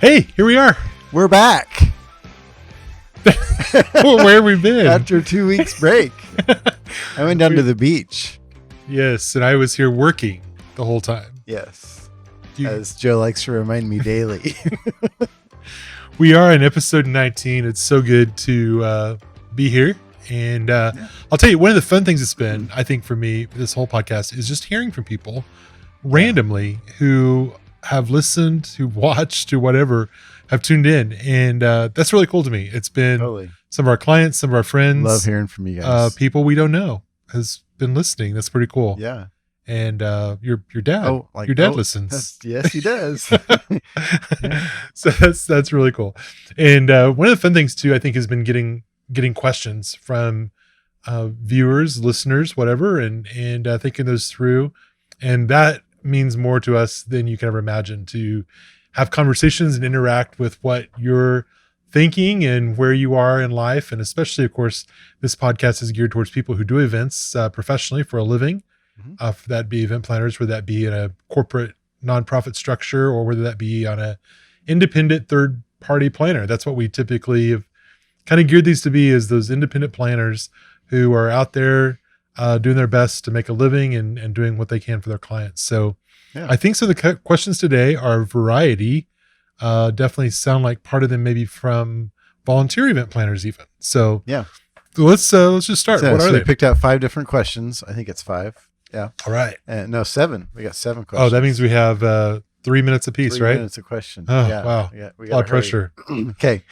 Hey, here we are. We're back Where have we been? after 2 weeks break. I went down to the beach. Yes, and I was here working the whole time. Yes. You- As Joe likes to remind me daily. We are in episode 19. It's so good to be here. And I'll tell you, one of the fun things it's been, I think, for me, this whole podcast is just hearing from people randomly who have listened, who watched, who whatever, have tuned in. And that's really cool to me. It's been Totally. some of our clients, some of our friends. Love hearing from you guys. People we don't know has been listening. That's pretty cool. Yeah. And your dad, your dad listens. Yes, he does. Yeah. So that's really cool. And one of the fun things too, I think, has been getting questions from viewers, listeners, whatever, and thinking those through. And that means more to us than you can ever imagine, to have conversations and interact with what you're thinking and where you are in life. And especially, of course, this podcast is geared towards people who do events professionally for a living. For that be event planners, whether that be in a corporate nonprofit structure or whether that be on a independent third party planner. That's what we typically have kind of geared these to be, is those independent planners who are out there doing their best to make a living and doing what they can for their clients. So I think so. The questions today are variety. Definitely sound like part of them maybe from volunteer event planners even. So let's just start. What are they? We picked out 5 different questions. I think it's 5. Yeah. All right. No, 7. We got 7 questions. Oh, that means we have 3 minutes apiece, 3 right? minutes a question. Oh, yeah. wow. Yeah, we a lot of pressure. Okay.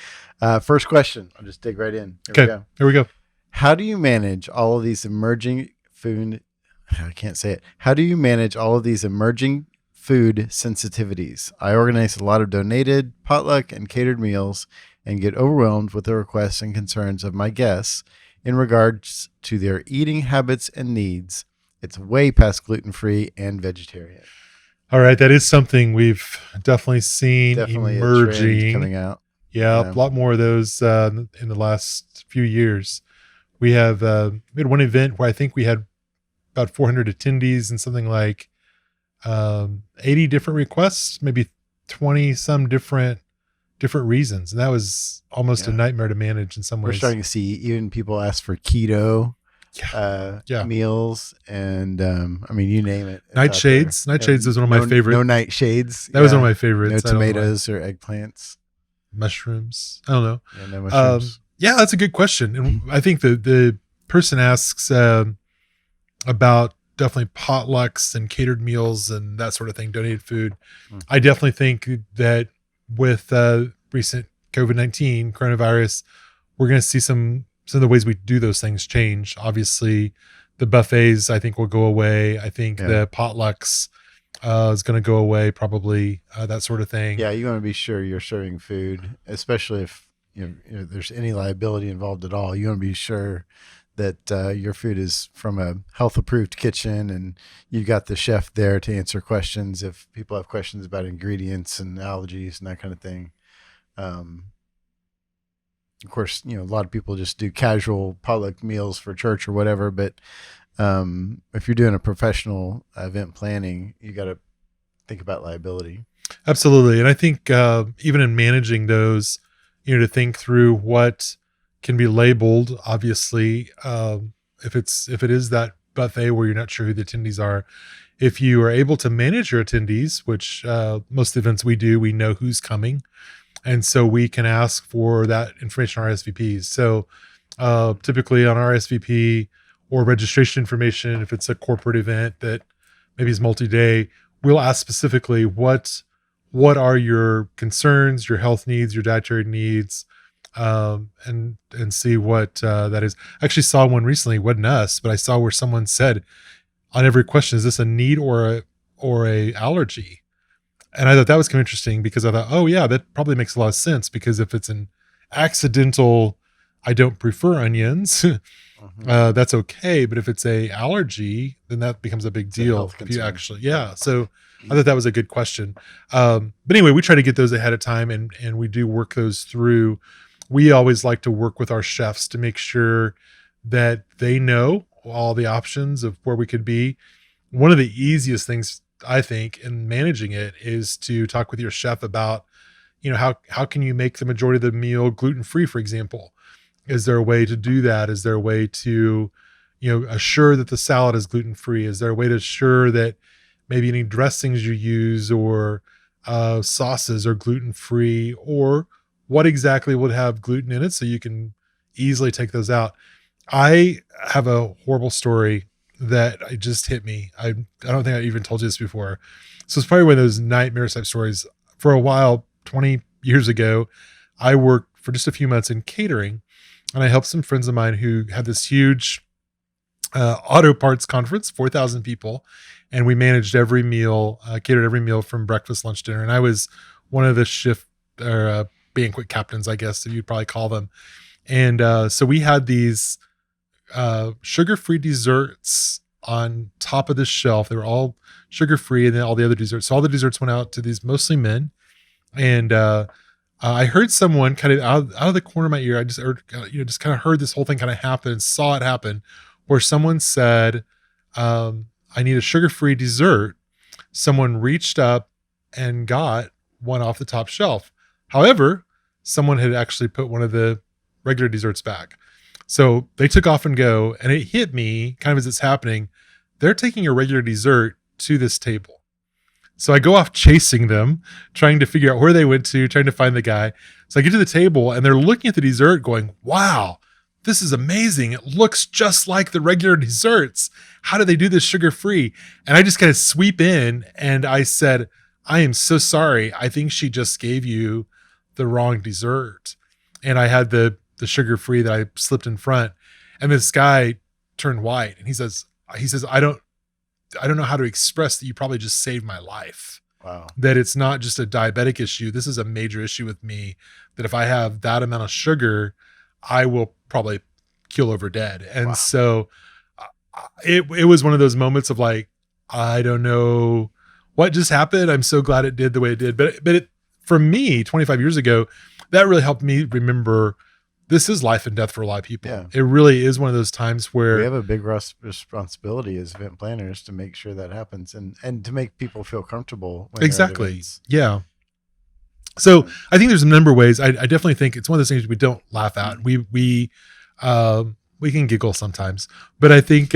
First question. I'll just dig right in. Here we go. How do you manage all of these emerging food? I can't say it. How do you manage all of these emerging food sensitivities? I organize a lot of donated, potluck, and catered meals and get overwhelmed with the requests and concerns of my guests in regards to their eating habits and needs. It's way past gluten-free and vegetarian. All right. That is something we've definitely seen Definitely emerging. a trend coming out. Yeah, a lot more of those in the last few years. We had one event where I think we had about 400 attendees and something like 80 different requests, maybe 20 some different reasons. And that was almost a nightmare to manage in some ways. We're starting to see even people ask for keto meals, and I mean, you name it. Nightshades. Nightshades is one of my favorites. No nightshades. That was one of my favorites. No tomatoes or eggplants. Mushrooms. I don't know. Yeah, no mushrooms. That's a good question. And I think the person asks about definitely potlucks and catered meals and that sort of thing, donated food. I definitely think that with recent COVID-19 coronavirus, we're going to see some of the ways we do those things change. Obviously, the buffets, I think, will go away. I think the potlucks is going to go away, probably, that sort of thing. Yeah, you want to be sure you're serving food, especially if there's any liability involved at all. You want to be sure that your food is from a health-approved kitchen, and you've got the chef there to answer questions if people have questions about ingredients and allergies and that kind of thing. Of course, a lot of people just do casual potluck meals for church or whatever, but if you're doing a professional event planning, you got to think about liability. Absolutely. And I think even in managing those, to think through what can be labeled, obviously, if it is that buffet where you're not sure who the attendees are, if you are able to manage your attendees, which most of the events we do, we know who's coming. And so we can ask for that information on RSVPs. So typically on RSVP or registration information, if it's a corporate event that maybe is multi-day, we'll ask specifically what are your concerns, your health needs, your dietary needs, and see what that is. I actually saw one recently, wasn't us, but I saw where someone said on every question, is this a need or a allergy? And I thought that was kind of interesting, because I thought, oh yeah, that probably makes a lot of sense, because if it's an accidental, I don't prefer onions, that's okay. But if it's a allergy, then that becomes a big deal. If you actually, So I thought that was a good question. But anyway, we try to get those ahead of time, and we do work those through. We always like to work with our chefs to make sure that they know all the options of where we could be. One of the easiest things, I think, in managing it is to talk with your chef about, how can you make the majority of the meal gluten free, for example? Is there a way to do that? Is there a way to, assure that the salad is gluten free? Is there a way to assure that maybe any dressings you use or sauces are gluten free? Or what exactly would have gluten in it so you can easily take those out? I have a horrible story that it just hit me. I don't think I even told you this before. So it's probably one of those nightmare type stories. For a while, 20 years ago, I worked for just a few months in catering, and I helped some friends of mine who had this huge auto parts conference, 4,000 people, and we managed every meal, catered every meal from breakfast, lunch, dinner. And I was one of the shift or banquet captains, I guess, that you'd probably call them. And so we had these sugar-free desserts on top of the shelf. They were all sugar-free, and then all the other desserts. So all the desserts went out to these mostly men. And I heard someone kind of out of the corner of my ear. I just heard, just kind of heard this whole thing kind of happen and saw it happen, where someone said, "I need a sugar-free dessert." Someone reached up and got one off the top shelf. However, someone had actually put one of the regular desserts back. So they took off and go, and it hit me kind of as it's happening. They're taking a regular dessert to this table. So I go off chasing them, trying to figure out where they went to, trying to find the guy. So I get to the table and they're looking at the dessert going, "Wow, this is amazing. It looks just like the regular desserts. How do they do this sugar free?" And I just kind of sweep in and I said, "I am so sorry. I think she just gave you the wrong dessert." And I had the sugar free that I slipped in front. And this guy turned white and he says, I don't know how to express that you probably just saved my life. Wow. That it's not just a diabetic issue. This is a major issue with me, that if I have that amount of sugar, I will probably keel over dead. And Wow. so it was one of those moments of like, I don't know what just happened. I'm so glad it did the way it did. But for me, 25 years ago, that really helped me remember this is life and death for a lot of people. Yeah. It really is one of those times where we have a big responsibility as event planners to make sure that happens and to make people feel comfortable. When exactly. Yeah. So I think there's a number of ways. I definitely think it's one of those things we don't laugh at. We can giggle sometimes, but I think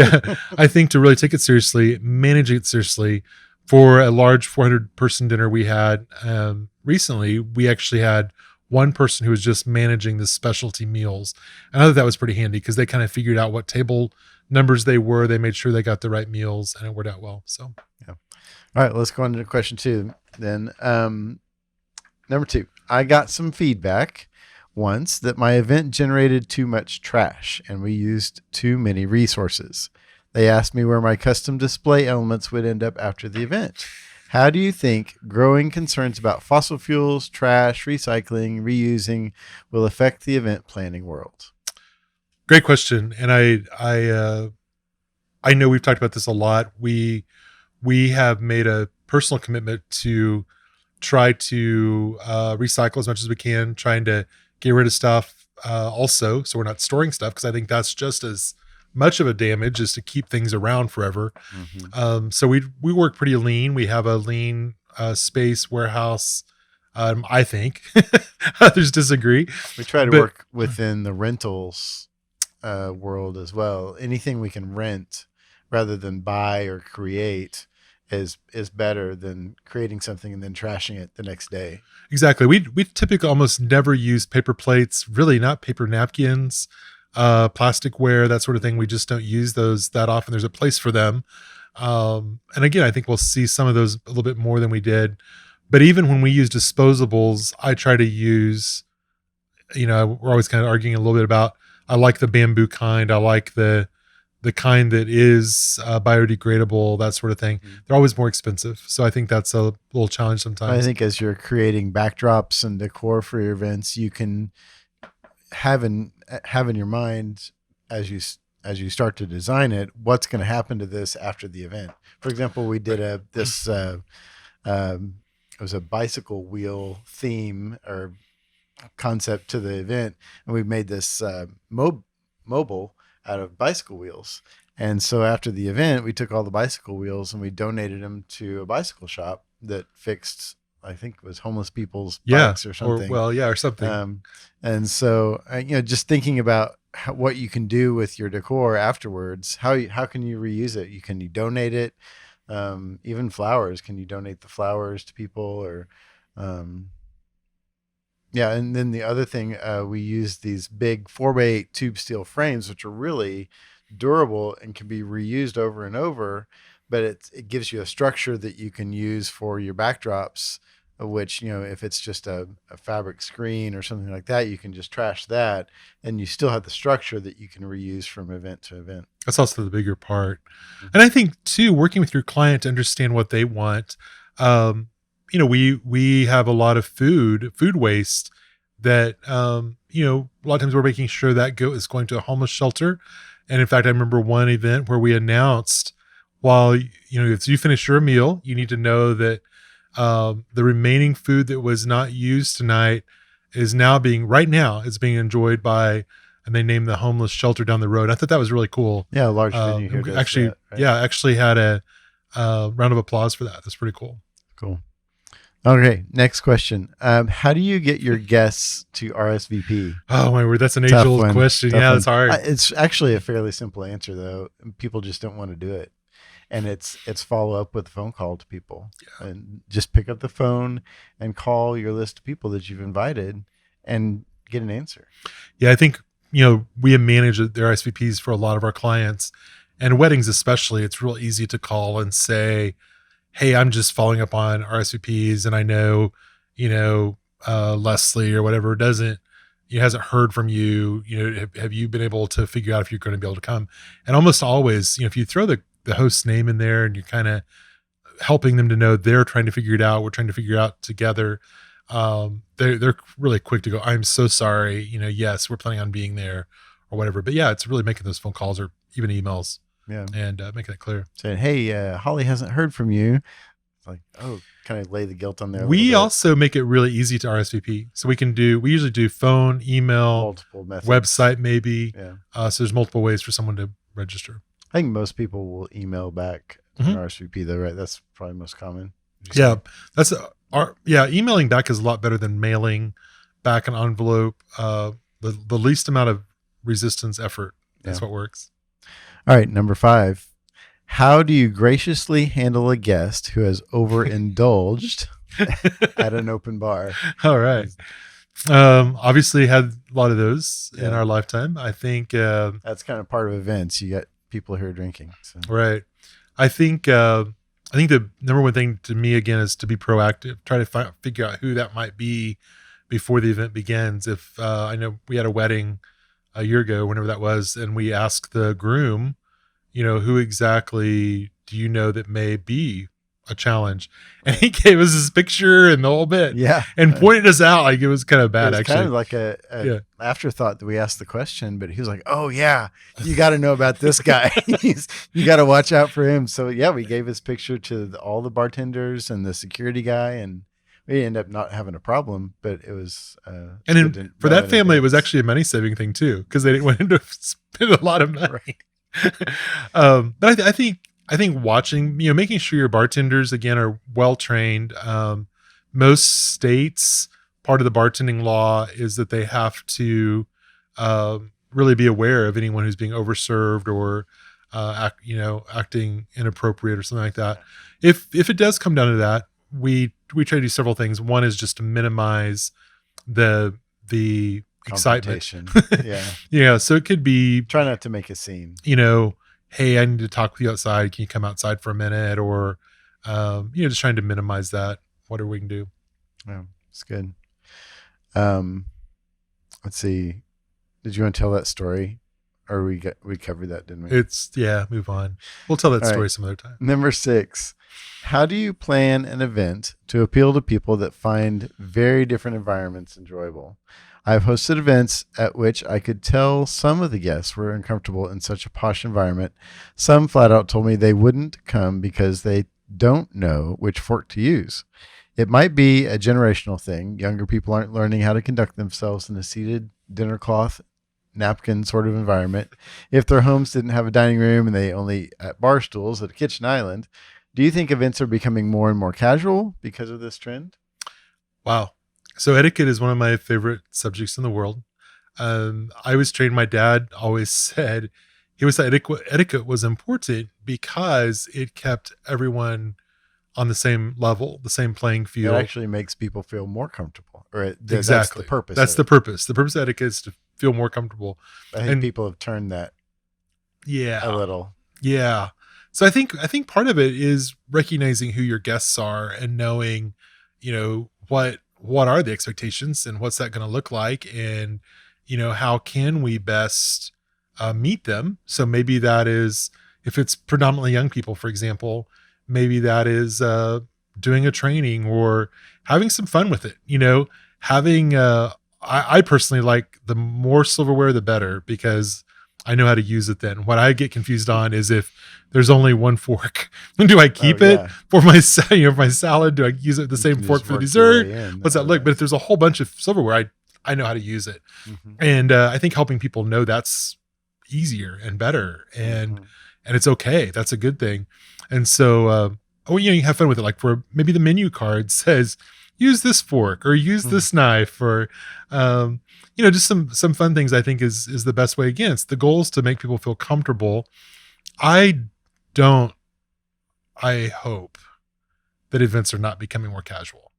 I think to really take it seriously, manage it seriously. For a large 400 person dinner we had recently, we actually had one person who was just managing the specialty meals. And I thought that was pretty handy because they kind of figured out what table numbers they were. They made sure they got the right meals, and it worked out well. So, yeah. All right, let's go on to question 2 then. Number 2, I got some feedback once that my event generated too much trash and we used too many resources. They asked me where my custom display elements would end up after the event. How do you think growing concerns about fossil fuels, trash, recycling, reusing will affect the event planning world? Great question. And I know we've talked about this a lot. We have made a personal commitment to try to recycle as much as we can, trying to get rid of stuff also, so we're not storing stuff, because I think that's just as much of a damage as to keep things around forever. Mm-hmm. So we work pretty lean. We have a lean space warehouse. I think others disagree. We try to work within the rentals world as well. Anything we can rent rather than buy or create is better than creating something and then trashing it the next day. Exactly. We typically almost never use paper plates, really not paper napkins, plasticware, that sort of thing. We just don't use those that often. There's a place for them. And again, I think we'll see some of those a little bit more than we did. But even when we use disposables, I try to use, we're always kind of arguing a little bit about, I like the bamboo kind. I like the kind that is biodegradable, that sort of thing. Mm-hmm. They're always more expensive. So I think that's a little challenge sometimes. I think as you're creating backdrops and decor for your events, you can have in your mind as you start to design it, what's going to happen to this after the event. For example, we did it was a bicycle wheel theme or concept to the event, and we made this mobile out of bicycle wheels. And so after the event, we took all the bicycle wheels and we donated them to a bicycle shop that fixed I think it was homeless people's Yeah. bikes or Or, something. well, yeah, or something. And so, just thinking about what you can do with your decor afterwards, how can you reuse it? You donate it, even flowers. Can you donate the flowers to people or, um, yeah. And then the other thing, we use these big 4x8 tube steel frames, which are really durable and can be reused over and over, but it gives you a structure that you can use for your backdrops, which, if it's just a fabric screen or something like that, you can just trash that and you still have the structure that you can reuse from event to event. That's also the bigger part. And I think too, working with your client to understand what they want. Um, we have a lot of food waste that a lot of times we're making sure that is going to a homeless shelter. And in fact, I remember one event where we announced, while if you finish your meal, you need to know that the remaining food that was not used tonight is right now is being enjoyed by, and they named the homeless shelter down the road. I thought that was really cool. Yeah, a large venue And here we does actually, that, right? yeah, actually had a round of applause for that. That's pretty cool. Cool. Okay, next question. How do you get your guests to RSVP? Oh my word, that's an Tough age-old one. question. Tough Yeah, one. it's hard. It's actually a fairly simple answer, though. People just don't want to do it, and it's follow up with a phone call to people, and just pick up the phone and call your list of people that you've invited, and get an answer. Yeah, I think we have managed their RSVPs for a lot of our clients, and weddings especially. It's real easy to call and say, hey, I'm just following up on RSVPs, and I know, Leslie or whatever hasn't heard from you. Have you been able to figure out if you're going to be able to come? And almost always, if you throw the host's name in there and you're kind of helping them to know they're trying to figure it out, we're trying to figure it out together. They're really quick to go, I'm so sorry. Yes, we're planning on being there or whatever. But yeah, it's really making those phone calls or even emails. Yeah. And making it clear. Saying, hey, Holly hasn't heard from you. It's like, oh, kind of lay the guilt on there. We also make it really easy to RSVP. So we usually do phone, email, multiple methods, website, maybe. Yeah. So there's multiple ways for someone to register. I think most people will email back an RSVP though, right? That's probably most common. Yeah. Emailing back is a lot better than mailing back an envelope. The least amount of resistance effort. That's what works. All right, number 5. How do you graciously handle a guest who has overindulged at an open bar? All right. Obviously had a lot of those in our lifetime. I think that's kind of part of events. You got people here drinking. So. Right. I think the number one thing to me again is to be proactive. Try to figure out who that might be before the event begins. If I know we had a wedding a year ago, whenever that was, and we asked the groom, who exactly do you know that may be a challenge? And he gave us his picture and the whole bit. Yeah. And pointed us out like it was kind of bad, it was actually. Kind of like a afterthought that we asked the question, but he was like, oh yeah, you got to know about this guy. You got to watch out for him. So yeah, we gave his picture to all the bartenders and the security guy, and we ended up not having a problem, but it was. And for that family, it was actually a money saving thing too, because they didn't want him to spend a lot of money. But I think watching, making sure your bartenders again are well trained. Most states, part of the bartending law is that they have to really be aware of anyone who's being overserved or acting inappropriate or something like that. If it does come down to that, we try to do several things. One is just to minimize the excitement. Yeah. So it could be, try not to make a scene. Hey, I need to talk with you outside. Can you come outside for a minute? Or, just trying to minimize that. Whatever we can do. Yeah, it's good. Let's see. Did you want to tell that story? Or we covered that, didn't we? Move on. We'll tell that story some other time. Number 6. How do you plan an event to appeal to people that find very different environments enjoyable? I've hosted events at which I could tell some of the guests were uncomfortable in such a posh environment. Some flat out told me they wouldn't come because they don't know which fork to use. It might be a generational thing. Younger people aren't learning how to conduct themselves in a seated dinner cloth, napkin sort of environment. If their homes didn't have a dining room and they only at bar stools at a kitchen island, do you think events are becoming more and more casual because of this trend? Wow. So etiquette is one of my favorite subjects in the world. I was trained. My dad always said he was said etiquette was important because it kept everyone on the same level, the same playing It field. actually makes people feel more comfortable, or that's the Exactly. purpose That's of the it. purpose. The purpose of etiquette is to feel more comfortable. I think And people have turned that a yeah, little. yeah. So I think part of it is recognizing who your guests are and knowing, what are the expectations and what's that going to look like, and how can we best meet them. So maybe that is, if it's predominantly young people, for example, maybe that is doing a training or having some fun with it. Having I personally like the more silverware the better, because I know how to use it then. What I get confused on is if there's only one fork. Do I Oh keep it yeah, for my for my salad? Do I use it the you same can fork just for the work your dessert? way in. What's that look? But if there's a whole bunch of silverware, I know how to use it. Mm-hmm, And I think helping people know that's easier and better, and mm-hmm, it's okay. That's a good thing. And so you have fun with it. Like, for maybe the menu card says use this fork or use mm-hmm. this knife, or um, just some fun things. I think is the best way. Again, it's the goal is to make people feel comfortable. I don't I hope that events are not becoming more casual.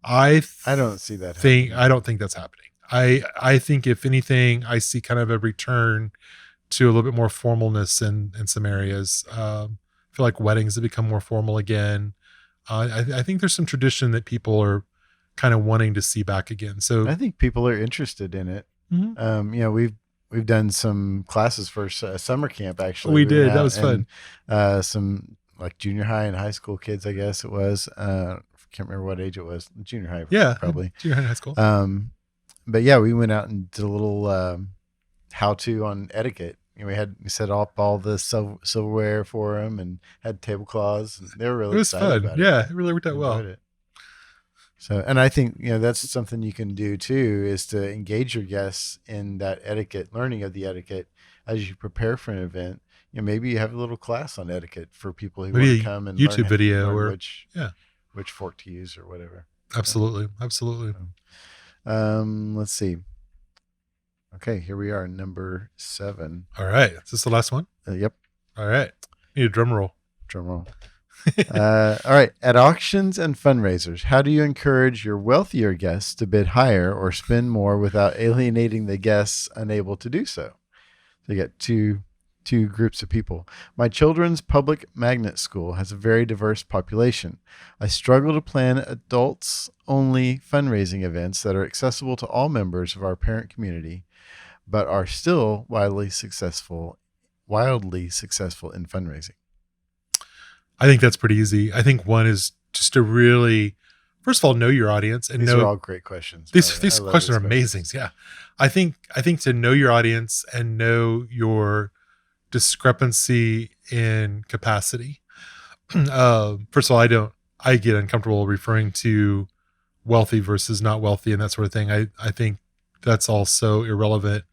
I I don't see that think happening. I don't think that's happening. I think if anything, I see kind of a return to a little bit more formalness in some areas. I feel like weddings have become more formal again. I think there's some tradition that people are kind of wanting to see back again. So I think people are interested in it. mhm, We've done some classes for summer camp. Actually, we we went did. That out was and fun. some like junior high and high school kids, I guess it was. Can't remember what age it was. Junior high, Yeah, probably. junior high and high school. But yeah, we went out and did a little how to on etiquette. We set up all the silverware for them and had tablecloths. And they were It really was excited fun. about it. Yeah, it really worked They out well. enjoyed it. So, and I think that's something you can do too, is to engage your guests in that etiquette, learning of the etiquette as you prepare for an event. Maybe you have a little class on etiquette for people who want to Maybe come a and YouTube video, learn or yeah, which fork to use or whatever. So, absolutely, absolutely. let's see. Okay, here we are, number 7. All right, is this the last one? Yep, All right, need a drum roll. drum roll. All right. At auctions and fundraisers, how do you encourage your wealthier guests to bid higher or spend more without alienating the guests unable to do so? So you got two groups of people. My children's public magnet school has a very diverse population. I struggle to plan adults only fundraising events that are accessible to all members of our parent community, but are still wildly successful in fundraising. I think that's pretty easy. I think one is just to really, first of all, know your audience and These are know all great questions, by the these way. I these love questions these are amazing. questions. Yeah, I think to know your audience and know your discrepancy in capacity. First of all, I get uncomfortable referring to wealthy versus not wealthy and that sort of thing. I think that's also irrelevant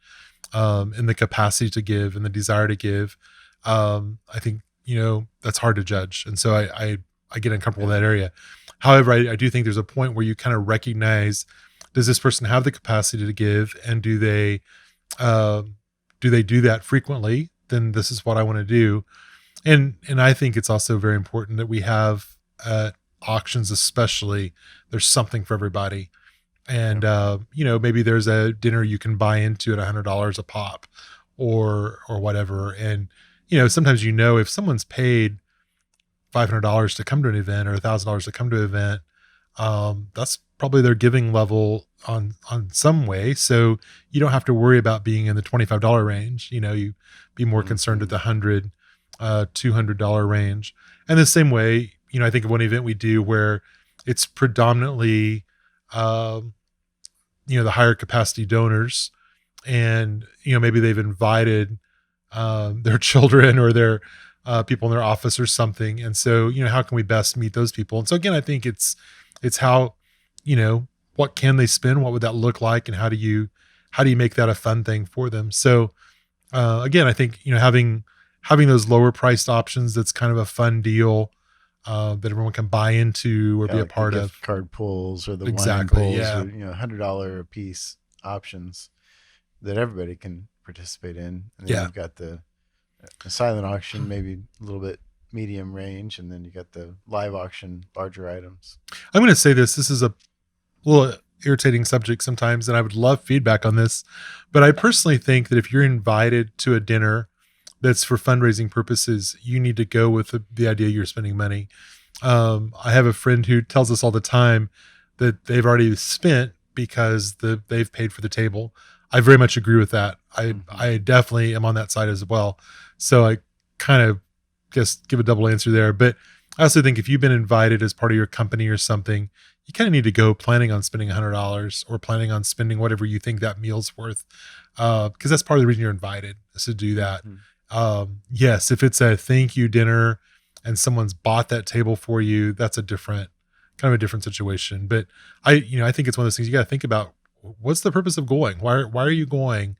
in the capacity to give and the desire to give. I think that's hard to judge, and so I get uncomfortable Yeah. in that area. However, I do think there's a point where you kind of recognize, does this person have the capacity to give, and um, do they do that frequently? Then this is what I want to do. And I think it's also very important that we have at auctions, especially, there's something for everybody. And maybe there's a dinner you can buy into at $100 a pop, or whatever. And sometimes if someone's paid $500 to come to an event, or $1,000 to come to an event, that's probably their giving level on some way. So you don't have to worry about being in the $25 range. You be more concerned at Mm-hmm. the $200 range. And the same way, I think of one event we do where it's predominantly um, the higher capacity donors, and maybe they've invited their children or their people in their office or something. And so how can we best meet those people? And so again, I think it's how, what can they spend, what would that look like, and how do you make that a fun thing for them? So again, I think having those lower priced options, that's kind of a fun deal. that everyone can buy into or be a like part the of. gift card pulls or the Exactly, wine pulls, yeah. or $100 a piece options that everybody can participate in. And then Yeah. you've got the silent auction, maybe a little bit medium range, and then you got the live auction, larger items. I'm going to say this. This is a little irritating subject sometimes, and I would love feedback on this. But I personally think that if you're invited to a dinner that's for fundraising purposes, you need to go with the idea you're spending money. I have a friend who tells us all the time that they've already spent because they've paid for the table. I very much agree with that. I definitely am on that side as well. So I kind of just give a double answer there. But I also think if you've been invited as part of your company or something, you kind of need to go planning on spending $100 or planning on spending whatever you think that meal's worth. Because that's part of the reason you're invited, is to do that. Yes, if it's a thank you dinner and someone's bought that table for you, that's a different situation. But I think it's one of those things you got to think about. What's the purpose of going? Why are you going?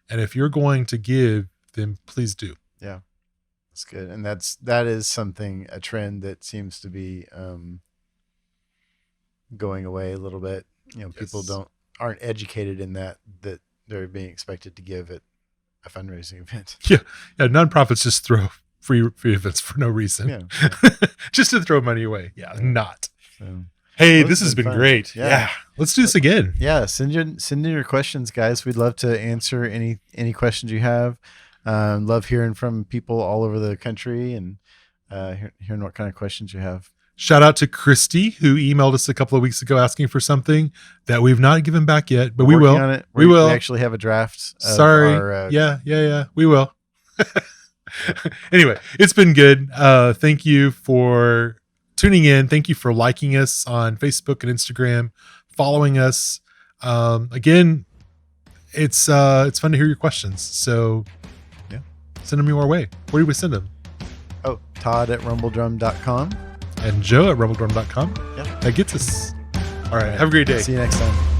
And if you're going to give, then please do. Yeah, that's good. And that is something, a trend that seems to be going away a little bit. People aren't educated in that they're being expected to give at a fundraising event. Yeah. Nonprofits just throw free events for no reason. Yeah. Just to throw money away. Yeah. Not. So, hey, this has been fun. Great. Yeah. Let's do this again. Yeah. Send in your questions, guys. We'd love to answer any questions you have. Love hearing from people all over the country and hearing what kind of questions you have. Shout out to Christy, who emailed us a couple of weeks ago asking for something that we've not given back yet, but we will. On it. We will. We actually have a draft. Sorry. Yeah. We will. Anyway, it's been good. Thank you for tuning in. Thank you for liking us on Facebook and Instagram, following us. Again, it's fun to hear your questions. So yeah, send them your way. Where do we send them? Oh, Todd at rumbledrum.com. And Joe at rumbledrum.com. Yeah. That gets us. All right. Have a great day. See you next time.